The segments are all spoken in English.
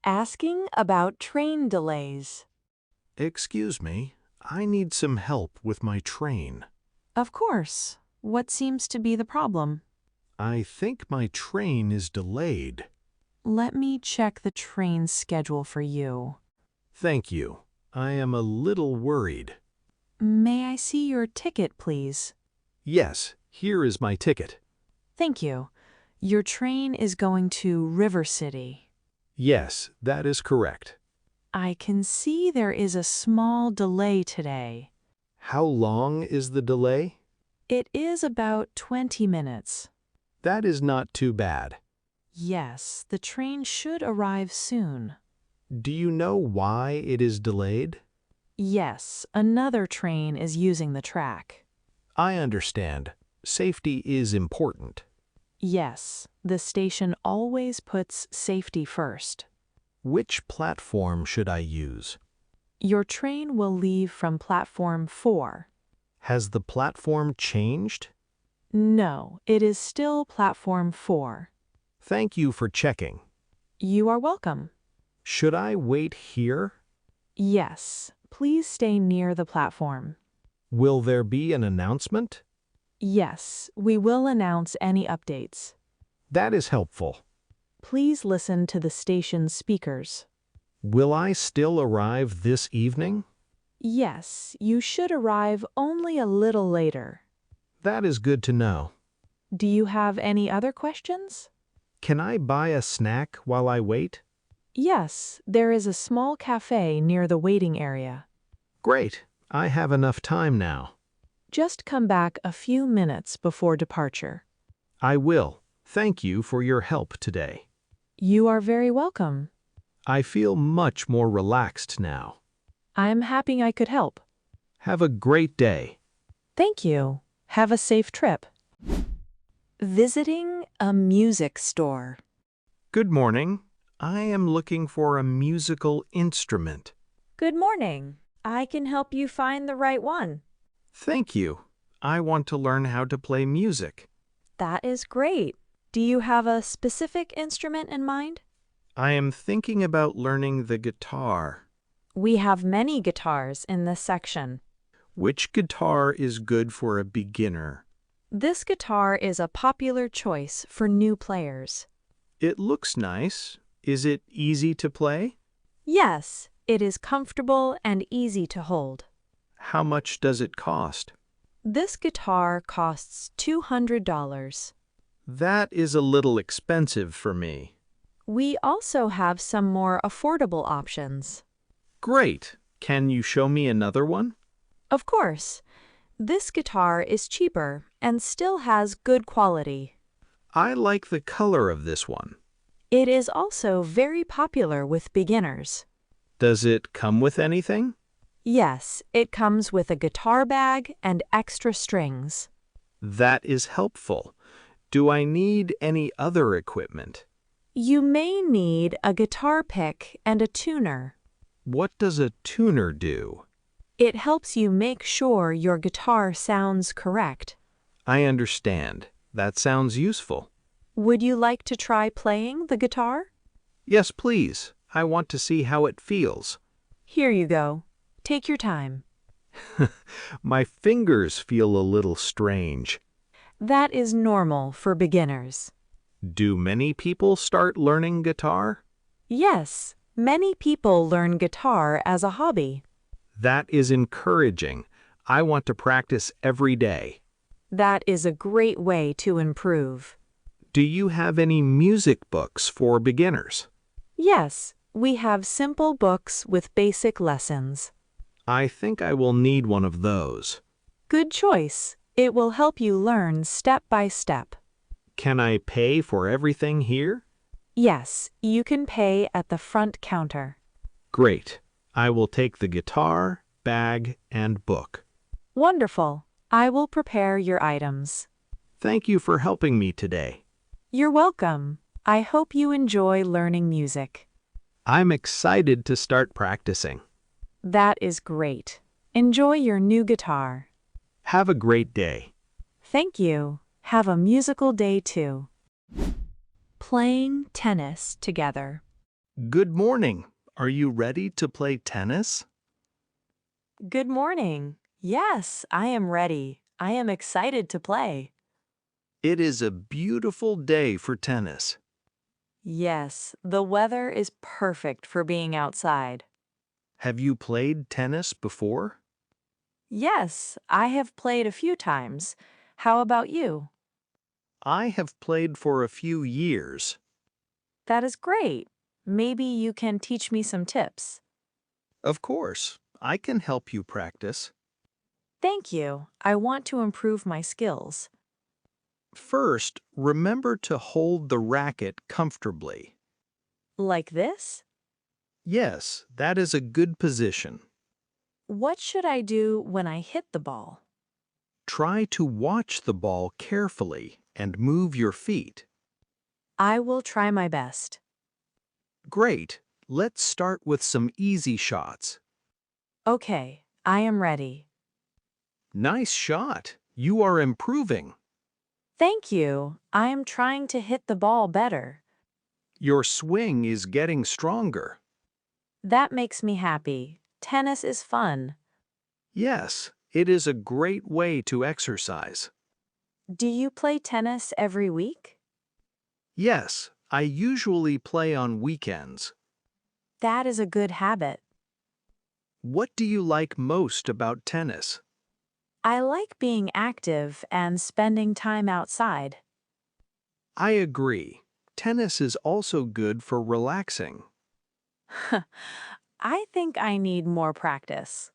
Asking about train delays. Excuse me, I need some help with my train. Of course. What seems to be the problem? I think my train is delayed. Let me check the train schedule for you. Thank you. I am a little worried. May I see your ticket, please? Yes, here is my ticket. Thank you. Your train is going to River City. Yes, that is correct. I can see there is a small delay today. How long is the delay? It is about 20 minutes. That is not too bad. Yes, the train should arrive soon. Do you know why it is delayed? Yes, another train is using the track. I understand. Safety is important. Yes, the station always puts safety first. Which platform should I use? Your train will leave from platform 4. Has the platform changed? No, it is still platform 4. Thank you for checking. You are welcome. Should I wait here? Yes, please stay near the platform. Will there be an announcement? Yes, we will announce any updates. That is helpful. Please listen to the station's speakers. Will I still arrive this evening? Yes, you should arrive only a little later. That is good to know. Do you have any other questions? Can I buy a snack while I wait? Yes, there is a small cafe near the waiting area. Great. I have enough time now. Just come back a few minutes before departure. I will. Thank you for your help today. You are very welcome. I feel much more relaxed now. I'm happy I could help. Have a great day. Thank you. Have a safe trip. Visiting a music store. Good morning. I am looking for a musical instrument. Good morning. I can help you find the right one. Thank you. I want to learn how to play music. That is great. Do you have a specific instrument in mind? I am thinking about learning the guitar. We have many guitars in this section. Which guitar is good for a beginner? This guitar is a popular choice for new players. It looks nice. Is it easy to play? Yes, it is comfortable and easy to hold. How much does it cost? This guitar costs $200. That is a little expensive for me. We also have some more affordable options. Great. Can you show me another one? Of course. This guitar is cheaper and still has good quality. I like the color of this one. It is also very popular with beginners. Does it come with anything? Yes, it comes with a guitar bag and extra strings. That is helpful. Do I need any other equipment? You may need a guitar pick and a tuner. What does a tuner do? It helps you make sure your guitar sounds correct. I understand. That sounds useful. Would you like to try playing the guitar? Yes, please. I want to see how it feels. Here you go. Take your time. My fingers feel a little strange. That is normal for beginners. Do many people start learning guitar? Yes, many people learn guitar as a hobby. That is encouraging. I want to practice every day. That is a great way to improve. Do you have any music books for beginners? Yes, we have simple books with basic lessons. I think I will need one of those. Good choice. It will help you learn step by step. Can I pay for everything here? Yes, you can pay at the front counter. Great. I will take the guitar, bag, and book. Wonderful. I will prepare your items. Thank you for helping me today. You're welcome. I hope you enjoy learning music. I'm excited to start practicing. That is great. Enjoy your new guitar. Have a great day. Thank you. Have a musical day too. Playing tennis together. Good morning. Are you ready to play tennis? Good morning. Yes, I am ready. I am excited to play. It is a beautiful day for tennis. Yes, the weather is perfect for being outside. Have you played tennis before? Yes, I have played a few times. How about you? I have played for a few years. That is great. Maybe you can teach me some tips. Of course, I can help you practice. Thank you. I want to improve my skills. First, remember to hold the racket comfortably. Like this? Yes, that is a good position. What should I do when I hit the ball? Try to watch the ball carefully and move your feet. I will try my best. Great. Let's start with some easy shots. Okay, I am ready. Nice shot. You are improving. Thank you. I am trying to hit the ball better. Your swing is getting stronger. That makes me happy. Tennis is fun. Yes, it is a great way to exercise. Do you play tennis every week? Yes, I usually play on weekends. That is a good habit. What do you like most about tennis? I like being active and spending time outside. I agree. Tennis is also good for relaxing. I think I need more practice.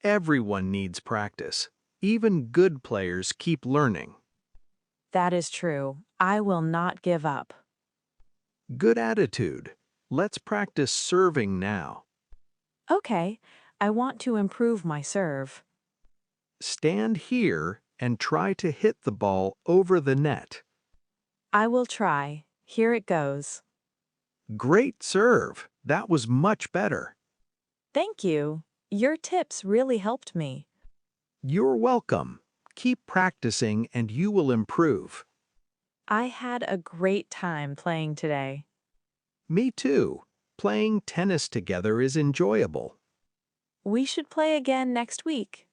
Everyone needs practice. Even good players keep learning. That is true. I will not give up. Good attitude. Let's practice serving now. Okay, I want to improve my serve. Stand here and try to hit the ball over the net. I will try. Here it goes. Great serve. That was much better. Thank you. Your tips really helped me. You're welcome. Keep practicing and you will improve. I had a great time playing today. Me too. Playing tennis together is enjoyable. We should play again next week.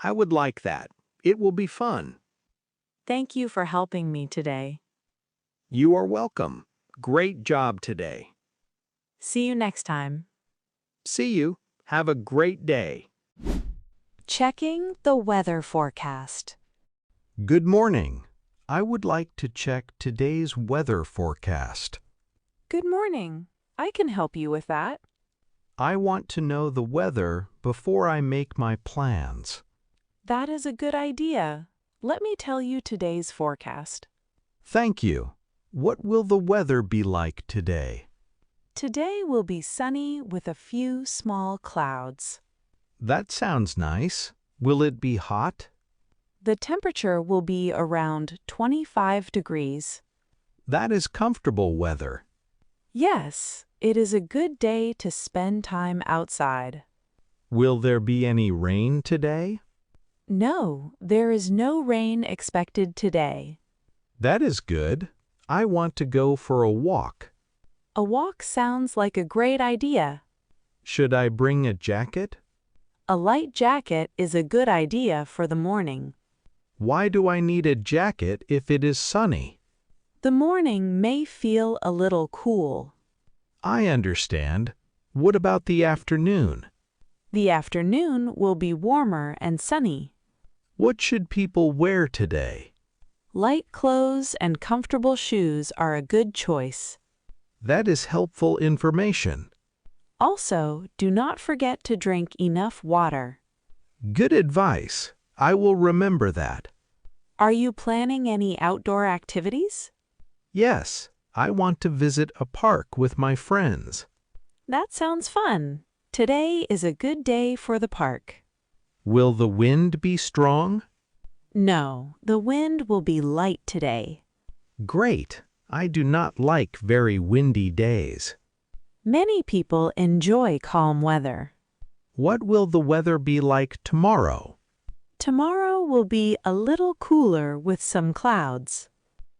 I would like that. It will be fun. Thank you for helping me today. You are welcome. Great job today. See you next time. See you. Have a great day. Checking the weather forecast. Good morning. I would like to check today's weather forecast. Good morning. I can help you with that. I want to know the weather before I make my plans. That is a good idea. Let me tell you today's forecast. Thank you. What will the weather be like today? Today will be sunny with a few small clouds. That sounds nice. Will it be hot? The temperature will be around 25 degrees. That is comfortable weather. Yes, it is a good day to spend time outside. Will there be any rain today? No, there is no rain expected today. That is good. I want to go for a walk. A walk sounds like a great idea. Should I bring a jacket? A light jacket is a good idea for the morning. Why do I need a jacket if it is sunny? The morning may feel a little cool. I understand. What about the afternoon? The afternoon will be warmer and sunny. What should people wear today? Light clothes and comfortable shoes are a good choice. That is helpful information. Also, do not forget to drink enough water. Good advice. I will remember that. Are you planning any outdoor activities? Yes, I want to visit a park with my friends. That sounds fun. Today is a good day for the park. Will the wind be strong? No, the wind will be light today. Great. I do not like very windy days. Many people enjoy calm weather. What will the weather be like tomorrow? Tomorrow will be a little cooler with some clouds.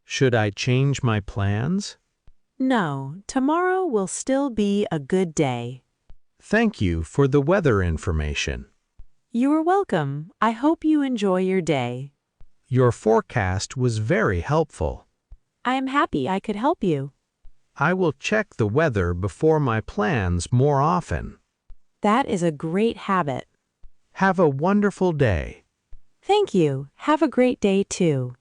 Should I change my plans? No, tomorrow will still be a good day. Thank you for the weather information. You are welcome. I hope you enjoy your day. Your forecast was very helpful. I am happy I could help you. I will check the weather before my plans more often. That is a great habit. Have a wonderful day. Thank you. Have a great day too.